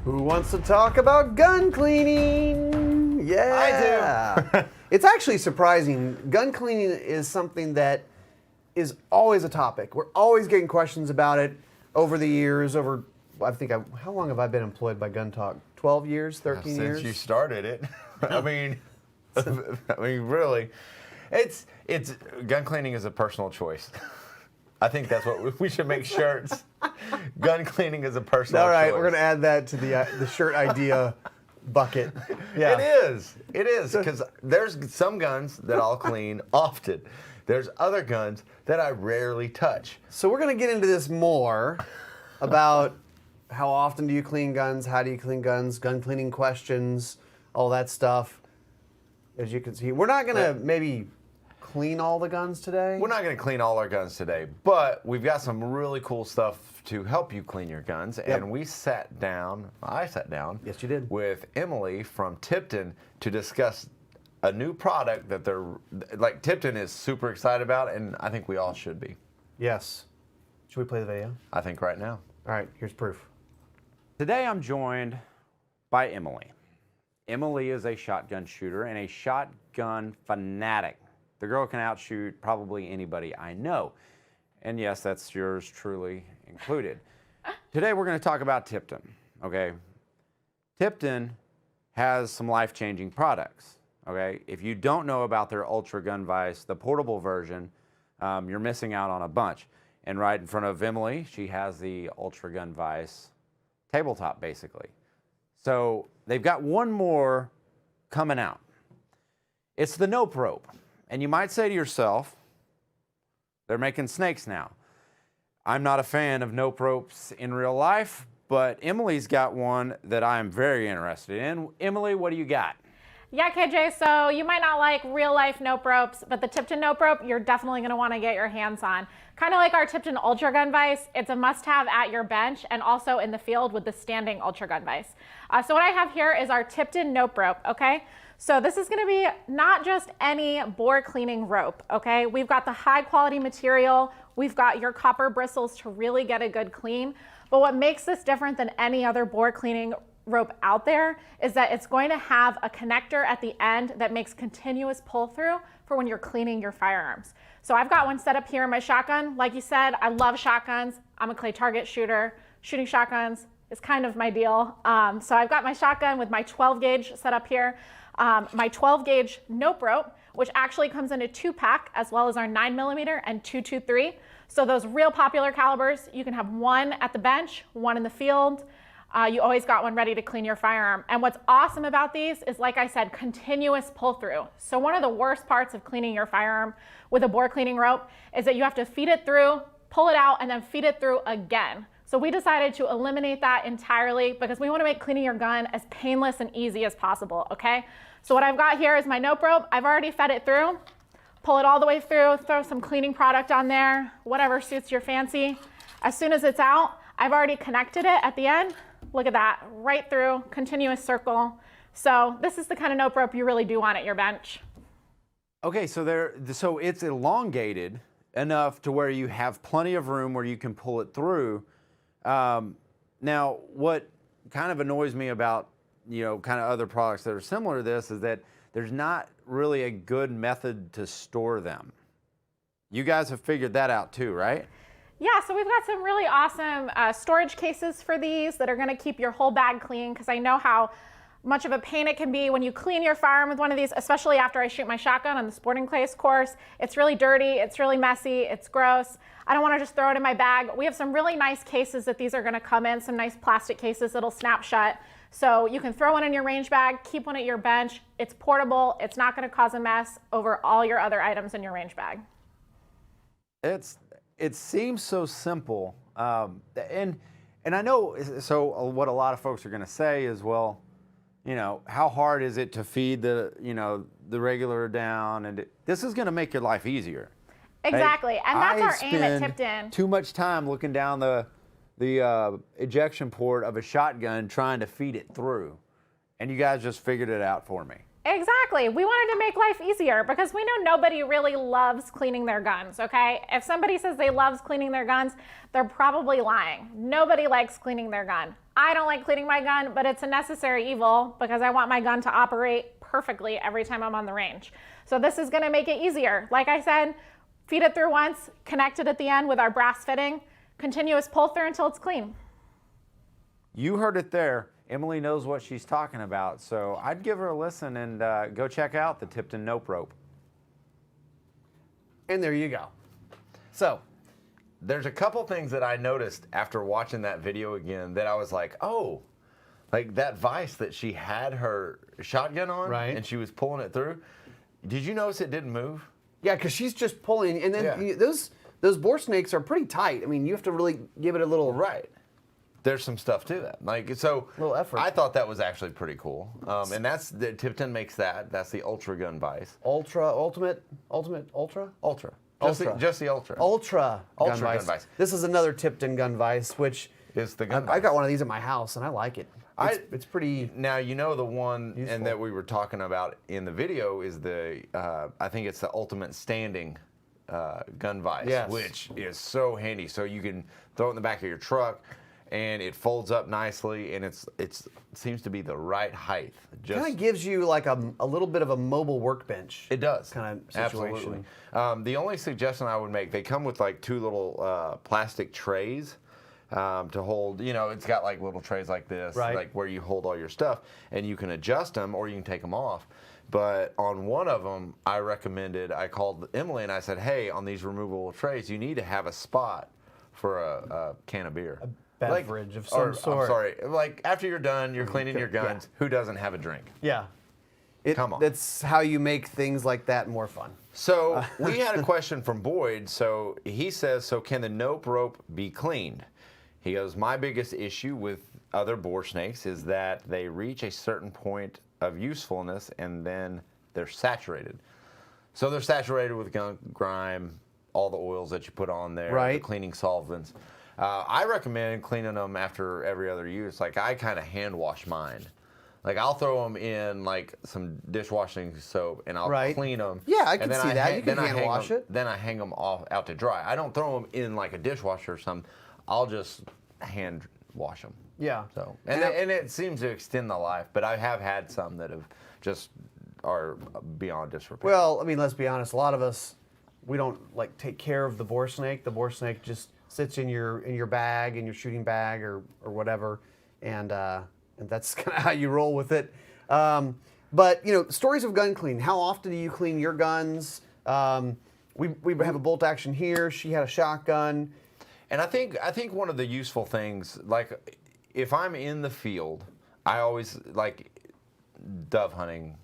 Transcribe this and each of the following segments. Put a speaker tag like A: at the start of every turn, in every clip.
A: Who wants to talk about gun cleaning? Yeah.
B: I do.
A: It's actually surprising. Gun cleaning is something that is always a topic. We're always getting questions about it over the years. How long have I been employed by Gun Talk? 12 years, 13 years?
B: Since you started it. I mean, really. It's gun cleaning is a personal choice. I think that's what we should make shirts. Gun cleaning is a personal choice.
A: All right, we're going to add that to the shirt idea bucket. Yeah.
B: It is, because there's some guns that I'll clean often. There's other guns that I rarely touch.
A: So we're going to get into this more about how often do you clean guns, how do you clean guns, gun cleaning questions, all that stuff. As you can see, we're not going to maybe clean all the guns today.
B: We're not going to clean all our guns today, but we've got some really cool stuff to help you clean your guns.
A: Yep.
B: And I sat down.
A: Yes, you did.
B: With Emily from Tipton to discuss a new product that Tipton is super excited about, and I think we all should be.
A: Yes. Should we play the video?
B: I think right now.
A: All right, here's proof.
C: Today I'm joined by Emily. Emily is a shotgun shooter and a shotgun fanatic. The girl can outshoot probably anybody I know. And yes, that's yours truly included. Today we're going to talk about Tipton, okay? Tipton has some life-changing products, okay? If you don't know about their Ultra Gun Vise, the portable version, you're missing out on a bunch. And right in front of Emily, she has the Ultra Gun Vise tabletop, basically. So they've got one more coming out. It's the Nope Rope. And you might say to yourself, they're making snakes now. I'm not a fan of Nope Ropes in real life, but Emily's got one that I'm very interested in. Emily, what do you got?
D: Yeah, KJ, so you might not like real life Nope Ropes, but the Tipton Nope Rope, you're definitely gonna wanna get your hands on. Kind of like our Tipton Ultra Gun Vise, it's a must-have at your bench and also in the field with the standing Ultra Gun Vise. So what I have here is our Tipton Nope Rope, okay? So this is gonna be not just any bore cleaning rope, okay? We've got the high quality material, we've got your copper bristles to really get a good clean, but what makes this different than any other bore cleaning rope out there is that it's going to have a connector at the end that makes continuous pull through for when you're cleaning your firearms. So I've got one set up here in my shotgun. Like you said, I love shotguns. I'm a clay target shooter. Shooting shotguns is kind of my deal. So I've got my shotgun with my 12 gauge set up here. My 12 gauge Nope Rope, which actually comes in a 2-pack, as well as our 9mm and 223. So those real popular calibers, you can have one at the bench, one in the field. You always got one ready to clean your firearm. And what's awesome about these is, like I said, continuous pull through. So one of the worst parts of cleaning your firearm with a bore cleaning rope is that you have to feed it through, pull it out, and then feed it through again. So we decided to eliminate that entirely because we want to make cleaning your gun as painless and easy as possible, okay? So what I've got here is my Nope Rope. I've already fed it through. Pull it all the way through, throw some cleaning product on there, whatever suits your fancy. As soon as it's out, I've already connected it at the end. Look at that, right through, continuous circle. So this is the kind of Nope Rope you really do want at your bench.
C: Okay, so it's elongated enough to where you have plenty of room where you can pull it through. Now, what kind of annoys me about, kind of other products that are similar to this is that there's not really a good method to store them. You guys have figured that out too, right?
D: Yeah, so we've got some really awesome storage cases for these that are gonna keep your whole bag clean, because I know how much of a pain it can be when you clean your firearm with one of these, especially after I shoot my shotgun on the sporting clays course. It's really dirty, it's really messy, it's gross. I don't wanna just throw it in my bag. We have some really nice cases that these are gonna come in, some nice plastic cases that'll snap shut. So you can throw one in your range bag, keep one at your bench. It's portable, it's not gonna cause a mess over all your other items in your range bag.
C: It seems so simple, and I know, so what a lot of folks are gonna say is, well, how hard is it to feed the regular down? And this is gonna make your life easier.
D: Exactly, and that's our aim at
C: spend
D: Tipton.
C: Too much time looking down the ejection port of a shotgun trying to feed it through, and you guys just figured it out for me.
D: Exactly. We wanted to make life easier because we know nobody really loves cleaning their guns, okay? If somebody says they loves cleaning their guns, they're probably lying. Nobody likes cleaning their gun. I don't like cleaning my gun, but it's a necessary evil because I want my gun to operate perfectly every time I'm on the range. So this is gonna make it easier. Like I said, feed it through once, connect it at the end with our brass fitting, continuous pull through until it's clean.
C: You heard it there. Emily knows what she's talking about, so I'd give her a listen and go check out the Tipton Nope Rope.
A: And there you go. So,
B: There's a couple things that I noticed after watching that video again that I was like, oh, like that vise that she had her shotgun on,
A: Right.
B: and she was pulling it through. Did you notice it didn't move?
A: yeah, because she's just pulling, and then
B: Yeah.
A: those bore snakes are pretty tight. I mean, you have to really give it a little.
B: Right. There's some stuff to that. Like, so
A: Little effort.
B: I thought that was actually pretty cool. And that's the Tipton makes that. That's the Ultra gun vise.
A: Ultra.
B: Ultra.
A: Ultra.
B: Just the Ultra.
A: Ultra gun
B: Gun
A: vise.
B: vise.
A: This is another Tipton gun vise, which
B: Is the gun
A: I got
B: vise.
A: one of these at my house, and I like it. It's pretty.
B: Now, you know the one
A: Useful.
B: and that we were talking about in the video is the, I think it's the Ultimate Standing gun vise,
A: Yes.
B: which is so handy. So you can throw it in the back of your truck, and it folds up nicely, and it seems to be the right height.
A: Kind of gives you like a little bit of a mobile workbench.
B: It does.
A: Kind of situation.
B: Absolutely. The only suggestion I would make, they come with like two little plastic trays to hold, it's got like little trays like this,
A: Right.
B: like where you hold all your stuff, and you can adjust them or you can take them off. But on one of them, I called Emily and I said, hey, on these removable trays, you need to have a spot for a can of beer.
A: Beverage of some sort.
B: I'm sorry. Like after you're done, you're cleaning your guns. Who doesn't have a drink?
A: Yeah.
B: Come on.
A: That's how you make things like that more fun.
B: So we had a question from Boyd. So he says, so can the nope rope be cleaned? He goes, my biggest issue with other bore snakes is that they reach a certain point of usefulness and then they're saturated. So they're saturated with gunk, grime, all the oils that you put on there, the
A: Right.
B: cleaning solvents. I recommend cleaning them after every other use. Like I kind of hand wash mine. Like I'll throw them in like some dishwashing soap and I'll
A: Right.
B: clean them.
A: Yeah, I can
B: and then
A: see that. You can hand
B: hang
A: wash
B: them,
A: it.
B: Then I hang them off out to dry. I don't throw them in like a dishwasher or something. I'll just hand wash them.
A: Yeah.
B: So and it seems to extend the life. But I have had some that have just are beyond disrepair.
A: Well, I mean, let's be honest. A lot of us, we don't like take care of the boar snake. The boar snake just sits in your bag, in your shooting bag, or whatever, and that's kind of how you roll with it. But stories of gun clean. How often do you clean your guns? We have a bolt action here. She had a shotgun.
B: And I think one of the useful things, like if I'm in the field, I always like dove hunting,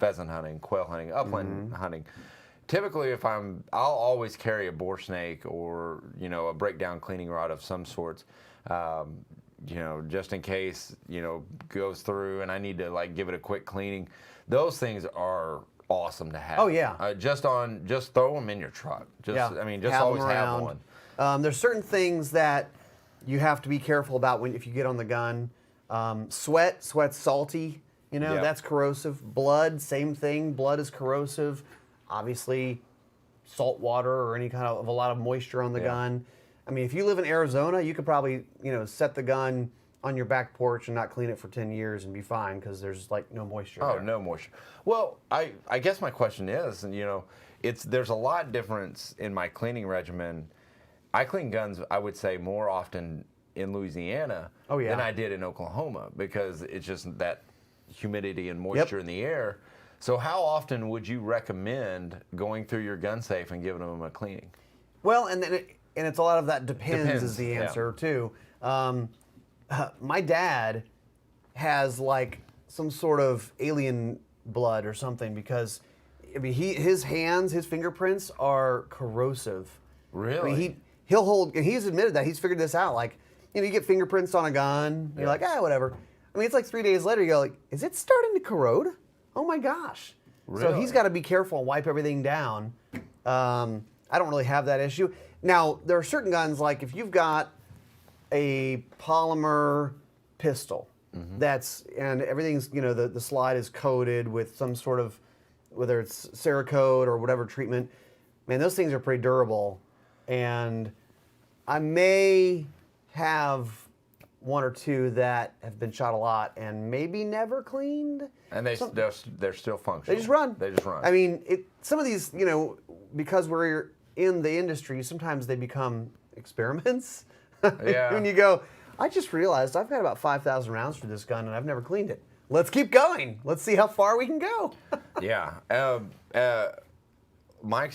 B: pheasant hunting, quail hunting, upland hunting. Typically, I'll always carry a bore snake or a breakdown cleaning rod of some sorts, just in case goes through and I need to like give it a quick cleaning. Those things are awesome to have.
A: Oh, yeah.
B: Just throw them in your truck. Just
A: Have
B: always
A: them
B: have
A: around.
B: one.
A: There's certain things that you have to be careful about if you get on the gun. Sweat's salty.
B: Yeah.
A: That's corrosive. Blood, same thing. Blood is corrosive. Obviously, salt water or any kind of a lot of moisture on the gun. I mean, if you live in Arizona, you could probably set the gun on your back porch and not clean it for 10 years and be fine because there's like no moisture.
B: Oh,
A: there.
B: no moisture. Well, I guess my question is, and there's a lot difference in my cleaning regimen. I clean guns, I would say, more often in Louisiana than I did in Oklahoma because it's just that humidity and moisture in the air. So how often would you recommend going through your gun safe and giving them a cleaning?
A: Well, and it's a lot of that depends is the
B: yeah.
A: answer too. My dad has like some sort of alien blood or something because his fingerprints are corrosive.
B: Really?
A: I mean, he'll hold, and he's admitted that he's figured this out. Like, you get fingerprints on a gun, you're like, whatever. I mean, it's like 3 days later, you go like, is it starting to corrode? Oh my gosh. So
B: Really?
A: he's got to be careful and wipe everything down. I don't really have that issue. Now, there are certain guns, like if you've got a polymer pistol, and everything's, the slide is coated with some sort of, whether it's Cerakote or whatever treatment. Man, those things are pretty durable. And I may have one or two that have been shot a lot and maybe never cleaned.
B: And they're still functional.
A: They just run.
B: They just run.
A: I mean, some of these, because we're in the industry, sometimes they become experiments.
B: Yeah.
A: When you go, I just realized I've got about 5,000 rounds for this gun and I've never cleaned it. Let's keep going. Let's see how far we can go.
B: Yeah. Mike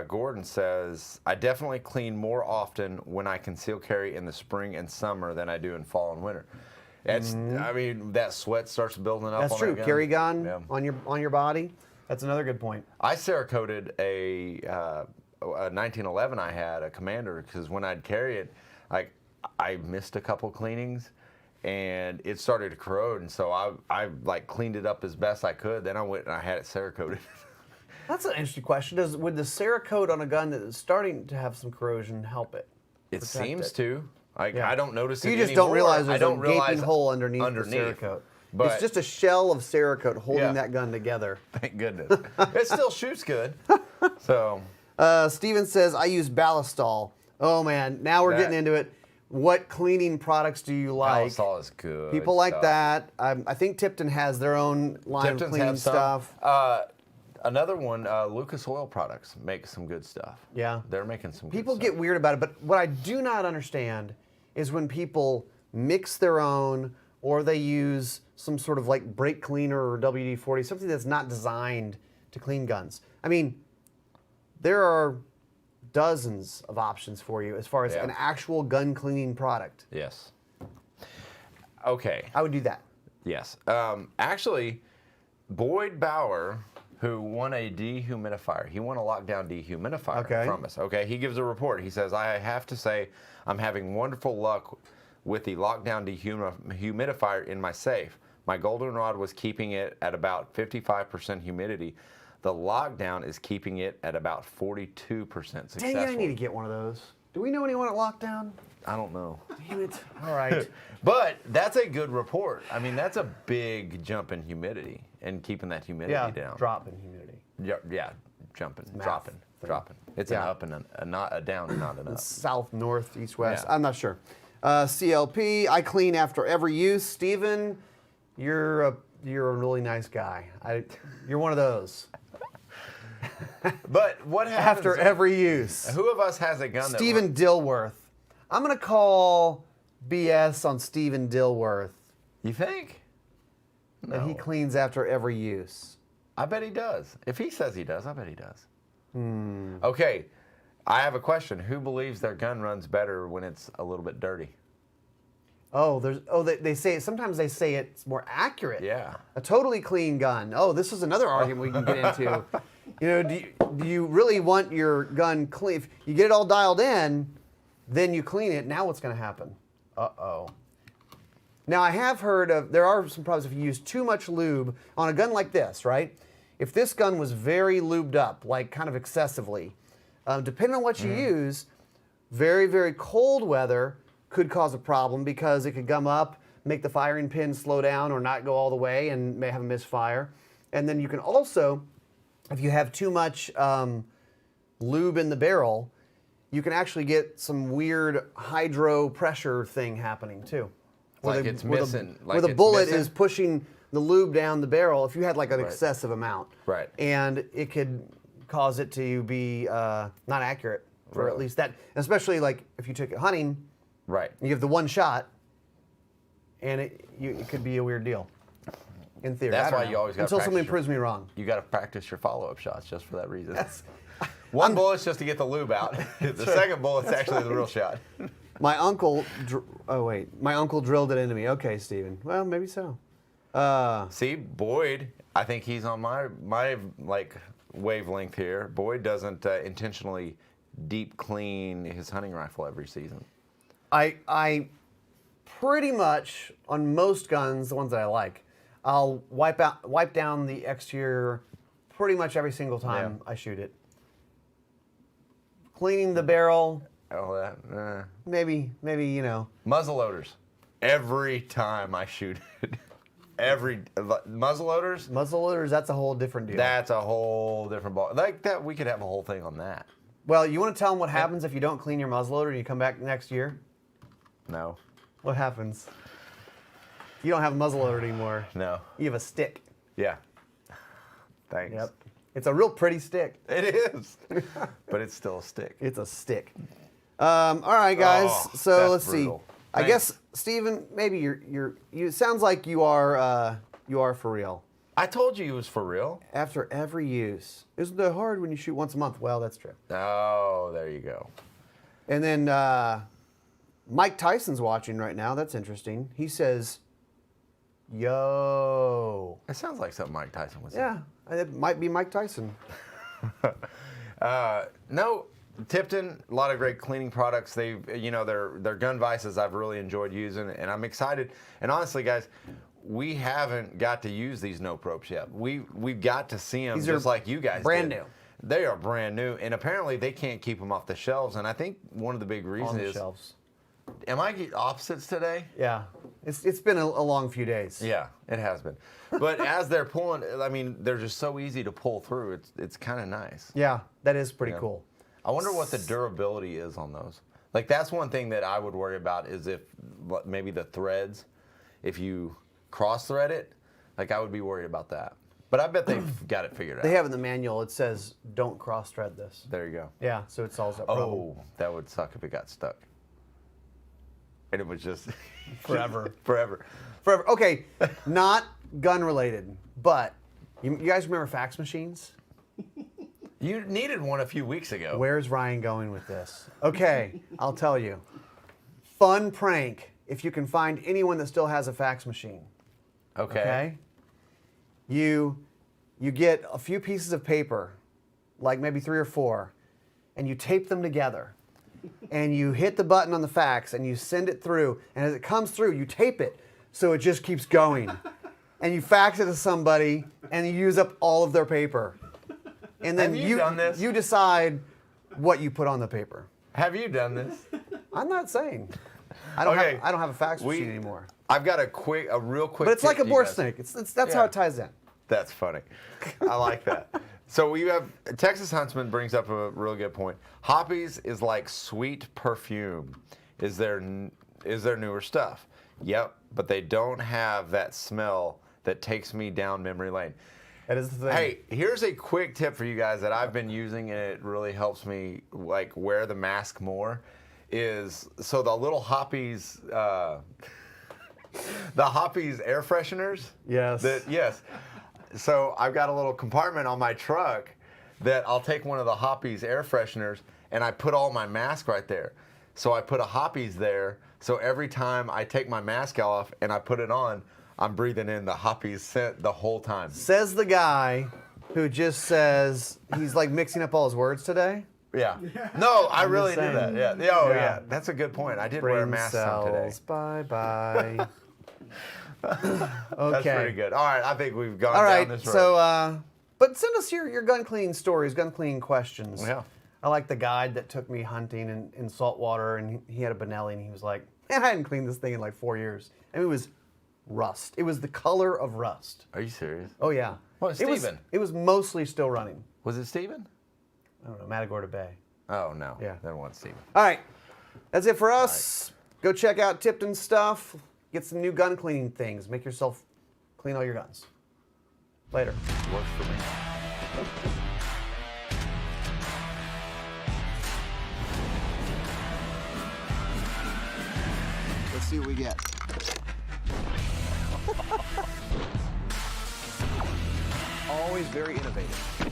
B: Gordon says, I definitely clean more often when I conceal carry in the spring and summer than I do in fall and winter. That's, I mean, that sweat starts building up.
A: That's
B: on
A: true.
B: that gun.
A: Carry gun
B: Yeah.
A: on your body. That's another good point.
B: I Cerakoted a 1911 I had, a Commander, because when I'd carry it, I missed a couple cleanings and it started to corrode, and so I like cleaned it up as best I could. Then I went and I had it Cerakoted.
A: That's an interesting question. Would the Cerakote on a gun that is starting to have some corrosion help it?
B: It
A: protect
B: seems
A: it?
B: to.
A: Yeah.
B: I don't notice it
A: You just
B: anymore.
A: don't realize
B: I
A: there's
B: don't
A: a
B: realize
A: gaping hole underneath the Cerakote.
B: But
A: It's just a shell of Cerakote holding
B: Yeah.
A: that gun together.
B: thank goodness. It still shoots good. So
A: Steven says, I use Ballistol. Oh man, now we're
B: That-
A: getting into it. What cleaning products do you like?
B: Ballistol is good.
A: People like
B: stuff.
A: that. I think Tipton has their own line of
B: Tipton's
A: cleaning
B: have some.
A: stuff.
B: Another one, Lucas Oil Products makes some good stuff.
A: Yeah.
B: They're making some
A: People
B: good
A: get
B: stuff.
A: weird about it, but what I do not understand is when people mix their own or they use some sort of like brake cleaner or WD-40, something that's not designed to clean guns. I mean, there are dozens of options for you as far as
B: Yeah.
A: an actual gun cleaning product.
B: Yes. Okay.
A: I would do that.
B: Yes. Actually, Boyd Bauer, who won a dehumidifier, he won a lockdown dehumidifier
A: Okay.
B: from us. Okay. He gives a report. He says, I have to say I'm having wonderful luck with the lockdown dehumidifier in my safe. My goldenrod was keeping it at about 55% humidity. The lockdown is keeping it at about 42% successful.
A: Dang, I need to get one of those. Do we know anyone at Lockdown?
B: I don't know.
A: Damn it. All right.
B: But that's a good report. I mean, that's a big jump in humidity and keeping that humidity
A: Yeah,
B: down.
A: drop in humidity.
B: Yeah, jumping,
A: math
B: dropping,
A: thing.
B: dropping. It's
A: Yeah.
B: an up and a down, and not an up.
A: South, north, east, west.
B: Yeah.
A: I'm not sure. CLP, I clean after every use. Steven, you're a really nice guy. You're one of those.
B: But what happens
A: After every use.
B: Who of us has a gun that
A: Stephen Dilworth. I'm going to call BS on Stephen Dilworth
B: You think?
A: that he
B: No.
A: cleans after every use.
B: I bet he does. If he says he does, I bet he does.
A: Hmm.
B: Okay, I have a question. Who believes their gun runs better when it's a little bit dirty?
A: They say sometimes they say it's more accurate.
B: Yeah.
A: A totally clean gun. Oh, this is another argument we can get into. Do you really want your gun clean? If you get it all dialed in, then you clean it. Now what's going to happen? Uh-oh. Now I have heard of, there are some problems if you use too much lube on a gun like this, right? If this gun was very lubed up, like kind of excessively, depending on what you use, very, very cold weather could cause a problem because it could gum up, make the firing pin slow down or not go all the way and may have a misfire. And then you can also, if you have too much lube in the barrel, you can actually get some weird hydro pressure thing happening too.
B: Like it's missing.
A: Where the bullet is pushing the lube down the barrel if you had like an excessive amount.
B: Right.
A: And it could cause it to be not accurate, or at least that, especially like if you took it hunting,
B: Right.
A: you have the one shot, and it could be a weird deal. In theory.
B: That's
A: I don't
B: why
A: know.
B: you always gotta
A: until somebody
B: practice
A: proves me wrong.
B: You got to practice your follow-up shots just for that reason. One bullet's just to get the lube out. The second bullet's actually the real shot.
A: My uncle, my uncle drilled it into me. Okay, Steven. Well, maybe so.
B: See, Boyd, I think he's on my like wavelength here. Boyd doesn't intentionally deep clean his hunting rifle every season.
A: I pretty much on most guns, the ones that I like, I'll wipe down the exterior pretty much every single time I shoot it. Cleaning the barrel,
B: Oh, that
A: maybe
B: muzzle loaders. every time I shoot it. Muzzleloaders.
A: Muzzleloaders, that's a whole different deal.
B: That's a whole different ball. Like that, we could have a whole thing on that.
A: Well, you want to tell them what happens if you don't clean your muzzleloader and you come back next year?
B: No.
A: What happens? You don't have a muzzleloader anymore.
B: No.
A: You have a stick.
B: Yeah. Thanks.
A: Yep. It's a real pretty stick.
B: It is. But it's still a stick.
A: It's a stick. All right, guys.
B: Oh,
A: so
B: that's
A: let's
B: brutal.
A: see. I
B: Thanks.
A: guess Steven, maybe you. It sounds like you are for real.
B: I told you it was for real.
A: After every use, isn't that hard when you shoot once a month? Well, that's true.
B: Oh, there you go.
A: And then Mike Tyson's watching right now. That's interesting. He says, "Yo."
B: It sounds like something Mike Tyson would say.
A: Yeah, it might be Mike Tyson.
B: No, Tipton, a lot of great cleaning products. They've, their gun vices I've really enjoyed using, and I'm excited. And honestly, guys, we haven't got to use these nope ropes yet. We've got to see them
A: These
B: just
A: are
B: like you guys
A: brand
B: did.
A: new.
B: They are brand new, and apparently they can't keep them off the shelves. And I think one of the big reasons
A: On the
B: is,
A: shelves.
B: am I getting opposites today?
A: Yeah, it's been a long few days.
B: Yeah, it has been. But as they're pulling, I mean, they're just so easy to pull through. It's kind of nice.
A: Yeah, that is pretty
B: Yeah.
A: cool.
B: I wonder what the durability is on those. Like, that's one thing that I would worry about is if maybe the threads, if you cross thread it, like I would be worried about that. But I bet they've got it figured out.
A: They have in the manual. It says don't cross thread this.
B: There you go.
A: Yeah, so it solves that problem.
B: Oh, that would suck if it got stuck. And it was just
A: Forever.
B: forever.
A: Forever. Okay, not gun related, but you guys remember fax machines?
B: You needed one a few weeks ago.
A: Where's Ryan going with this? Okay, I'll tell you. Fun prank if you can find anyone that still has a fax machine. Okay? You get a few pieces of paper, like maybe 3 or 4, and you tape them together. And you hit the button on the fax and you send it through, and as it comes through, you tape it so it just keeps going. And you fax it to somebody and you use up all of their paper. And then
B: Have you done this?
A: you decide what you put on the paper.
B: Have you done this?
A: I'm not saying. I don't
B: Okay.
A: have a fax machine anymore.
B: I've got a real quick
A: But it's like
B: tip
A: a
B: to you
A: boar
B: guys.
A: snake. That's how
B: Yeah.
A: it ties in.
B: That's funny. I like that. So we have Texas Huntsman brings up a really good point. Hoppies is like sweet perfume. Is their newer stuff? Yep, but they don't have that smell that takes me down memory lane.
A: That is the thing.
B: Hey, here's a quick tip for you guys that I've been using, and it really helps me like wear the mask more. Is so the little Hoppies, the Hoppies air fresheners.
A: Yes.
B: Yes. So I've got a little compartment on my truck that I'll take one of the Hoppies air fresheners and I put all my mask right there. So I put a Hoppies there. So every time I take my mask off and I put it on, I'm breathing in the Hoppies scent the whole time.
A: Says the guy who just says he's like mixing up all his words today.
B: Yeah. No, I really do
A: saying.
B: that. Yeah. Oh,
A: Yeah.
B: yeah. That's a good point. I did wear a
A: Brain
B: mask some today.
A: cells. Bye-bye. Okay.
B: That's pretty good. All right. I think we've gone
A: All
B: down
A: right.
B: this road.
A: So, but send us your gun cleaning stories, gun cleaning questions.
B: Yeah.
A: I like the guide that took me hunting in saltwater, and he had a Benelli, and he was like, "Man, I hadn't cleaned this thing in like 4 years." And it was rust. It was the color of rust.
B: Are you serious?
A: Oh yeah.
B: What,
A: It was-
B: Steven?
A: It was mostly still running.
B: Was it Steven?
A: I don't know, Matagorda Bay.
B: Oh, no.
A: Yeah.
B: That wasn't Steven.
A: All right. That's it for us. Go check out Tipton stuff. Get some new gun cleaning things. Make yourself clean all your guns. Later.
B: Works for me.
A: Let's see what we get.
E: Always very innovative.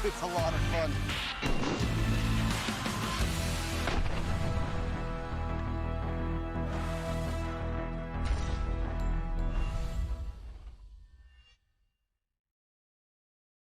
E: It's a lot of fun.